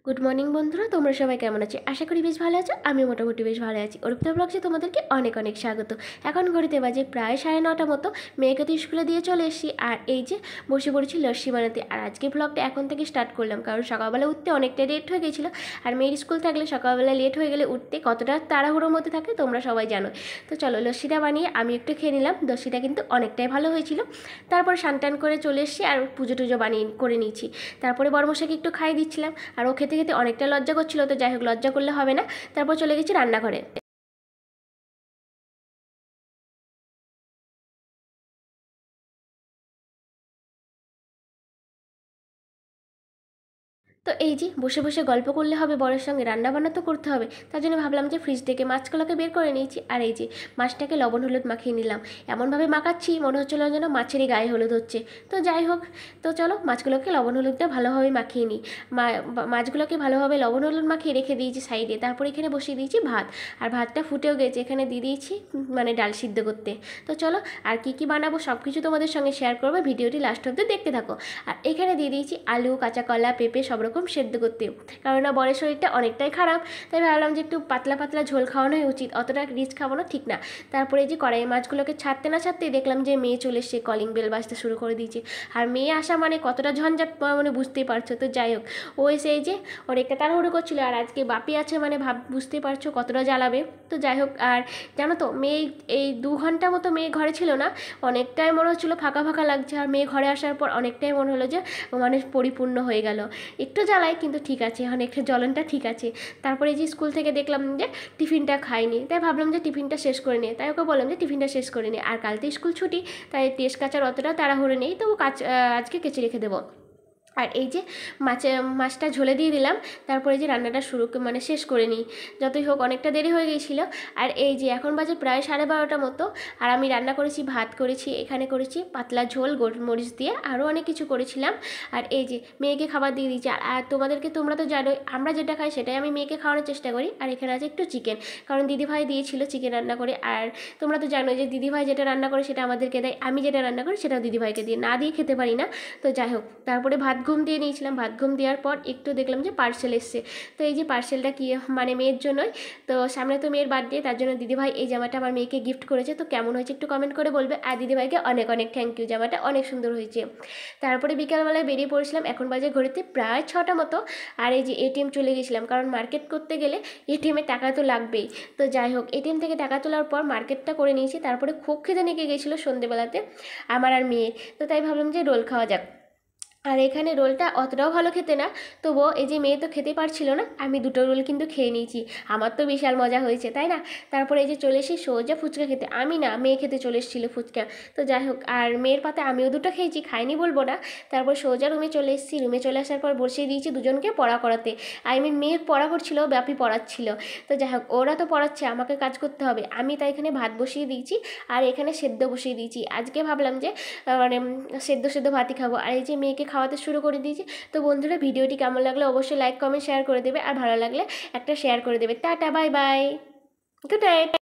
Good morning বন্ধুরা, তোমরা সবাই কেমন আছো? আশা করি বেশ ভালো আছো। আমি মোটামুটি বেশ ভালো আছি। অর্পিতা ব্লগসে তোমাদেরকে অনেক অনেক স্বাগত। এখন ঘড়িতে বাজে প্রায় 9:30 মতো। মেয়েকে তো স্কুলে দিয়ে চলে এসেছি, আর এই যে বসে পড়েছি লস্যি বানাতে। আর আজকে ব্লগটা এখন থেকে স্টার্ট করলাম, কারণ সকালবেলা উঠতে অনেকটা লেট হয়ে গেছিলো। আর মেয়ের স্কুল থাকলে সকালবেলা লেট হয়ে গেলে উঠতে কতটা তাড়াহুড়োর মধ্যে থাকে তোমরা সবাই জানো। তো চলো লস্যিটা বানিয়ে আমি একটু খেয়ে নিলাম। লস্যিটা কিন্তু অনেকটাই ভালো হয়েছিল। তারপর টান করে চলে এসেছি আর পুজো টুজো বানিয়ে করে নিয়েছি। তারপরে বড়মশাইকে একটু খাইয়ে দিচ্ছিলাম, আর ও খেতে খেতে অনেকটা লজ্জা করছিল। তো যাই হোক, লজ্জা করলে হবে না। তারপর চলে গেছি রান্নাঘরে। তো এই যে বসে বসে গল্প করলে হবে, বরের সঙ্গে রান্নাবান্না তো করতে হবে। তার জন্য ভাবলাম যে ফ্রিজ থেকে মাছগুলোকে বের করে নিয়েছি, আর এই যে মাছটাকে লবণ হলুদ মাখিয়ে নিলাম। এমনভাবে মাখাচ্ছি মনে হচ্ছিলো যেন মাছেরই গায়ে হলুদ হচ্ছে। তো যাই হোক, তো চলো মাছগুলোকে লবণ হলুদটা ভালোভাবে মাখিয়ে নিই। মাছগুলোকে ভালোভাবে লবণ হলুদ মাখিয়ে রেখে দিয়েছি সাইডে। তারপর এখানে বসিয়ে দিয়েছি ভাত, আর ভাতটা ফুটেও গেছে। এখানে দিয়ে দিয়েছি মানে ডাল সিদ্ধ করতে। তো চলো, আর কি কি বানাবো সব কিছু তোমাদের সঙ্গে শেয়ার করবো, ভিডিওটি লাস্ট অব্দি দেখতে থাকো। আর এখানে দিয়ে দিয়েছি আলু, কাঁচা কলা, পেঁপে সব রকম সেদ্ধ করতে, কারণ বরের শরীরটা অনেকটাই খারাপ। তাই ভাবলাম যে একটু পাতলা পাতলা ঝোল খাওয়ানোই উচিত, অতটা রিচ খাওয়ানো ঠিক না। তারপরে যে কড়াই মাছগুলোকে ছাড়তে না ছাড়তেই দেখলাম যে মেয়ে চলে এসে কলিং বেল বাজতে শুরু করে দিয়েছে। আর মেয়ে আসা মানে কতটা ঝঞ্ঝাট মানে বুঝতেই পারছো। তো যাই হোক, ও এসে এই যে অনেকটা তাড়াহুড়ো করছিলো, আর আজকে বাপি আছে মানে বুঝতেই পারছো কতটা জ্বালাবে। তো যাই হোক, আর জানো তো মেয়ে এই 2 ঘন্টা মতো মেয়ে ঘরে ছিল না। অনেকটাই মনে হচ্ছিলো ফাঁকা ফাঁকা লাগছে, আর মেয়ে ঘরে আসার পর অনেকটাই মনে হলো যে মানে পরিপূর্ণ হয়ে গেল। একটু জ্বালাই কিন্তু ঠিক আছে, অনেকটা জ্বলনটা ঠিক আছে। তারপরে যে স্কুল থেকে দেখলাম যে টিফিনটা খাইনি, তাই ভাবলাম যে টিফিনটা শেষ করে নিই। তাই ওকে বললাম যে টিফিনটা শেষ করে নিই, আর কাল তো স্কুল ছুটি, তাই টেস্ট কাচার অতটা তাড়াহুড়ো নেই, তো আজকে কেচে রেখে দেবো। আর এই যে মাছটা ঝোলে দিয়ে দিলাম। তারপরে যে রান্নাটা মানে শেষ করে নিই। যতই হোক অনেকটা দেরি হয়ে গিয়েছিলো। আর এই যে এখন বাজে প্রায় 12:30 মতো, আর আমি রান্না করেছি, ভাত করেছি, এখানে করেছি পাতলা ঝোল গোলমরিচ দিয়ে, আরও অনেক কিছু করেছিলাম। আর এই যে মেয়েকে খাবার দিয়ে দিয়েছি। আর তোমরা তো জানোই আমরা যেটা খাই সেটাই আমি মেয়েকে খাওয়ানোর চেষ্টা করি। আর এখানে আছে একটু চিকেন, কারণ দিদিভাই দিয়েছিল চিকেন রান্না করে। আর তোমরা তো জানোই যে দিদিভাই যেটা রান্না করে সেটা আমাদেরকে দেয়, আমি যেটা রান্না করি সেটাও দিদিভাইকে দিয়ে না দিয়ে খেতে পারি না। তো যাই হোক, তারপরে ভাত ঘুম দিয়ে নিয়েছিলাম। ভাত ঘুম দেওয়ার পর একটু দেখলাম যে পার্সেল এসছে। তো এই যে পার্সেলটা কি মানে মেয়ের জন্যই। তো সামনে তো মেয়ের বার্থডে, তার জন্য দিদিভাই এই জামাটা আমার মেয়েকে গিফট করেছে। তো কেমন হয়েছে একটু কমেন্ট করে বলবে। আর দিদিভাইকে অনেক অনেক থ্যাংক ইউ, জামাটা অনেক সুন্দর হয়েছে। তারপরে বিকালবেলায় বেরিয়ে পড়েছিলাম। এখন বাজে ঘড়িতে প্রায় 6টা মতো। আর এই যে এটিএম চলে গেছিলাম, কারণ মার্কেট করতে গেলে এটিএমে টাকা তো লাগবেই। তো যাই হোক, এটিএম থেকে টাকা তোলার পর মার্কেটটা করে নিয়েছি। তারপরে খুব খিদে নিয়ে গেছিলো সন্ধেবেলাতে আমার আর মেয়ের। তো তাই ভাবলাম যে রোল খাওয়া যাক। আর এখানে রোলটা অতটাও ভালো খেতে না, তবুও এই যে মেয়ে তো খেতে পারছিল না, আমি 2টো রোল কিন্তু খেয়ে নিয়েছি। আমার তো বিশাল মজা হয়েছে, তাই না? তারপরে এই যে চলে এসে সোজা ফুচকা খেতে, আমি না মেয়ে খেতে চলে এসেছিলো ফুচকা। তো যাই হোক, আর মেয়ের পাতে আমিও 2টো খেয়েছি, খাইনি বলবো না। তারপর সোজা রুমে চলে এসেছি। রুমে চলে আসার পর বসিয়ে দিয়েছি দুজনকে পড়া করাতে। মেয়ে পড়া করছিল, ব্যাপী পড়াচ্ছিল। তো যাই হোক, ওরা তো পড়াচ্ছে, আমাকে কাজ করতে হবে। আমি তাই এখানে ভাত বসিয়ে দিয়েছি, আর এখানে সেদ্ধ বসিয়ে দিয়েছি। আজকে ভাবলাম যে মানে সেদ্ধ সেদ্ধ ভাতই খাবো। আর এই যে মেয়েকে খাওয়াতে শুরু করে দিয়েছি। তো বন্ধুরা, ভিডিওটি কেমন লাগলো অবশ্যই লাইক কমেন্ট শেয়ার করে দেবে, আর ভালো লাগলে একটা শেয়ার করে দেবে। Tata, bye bye, good night.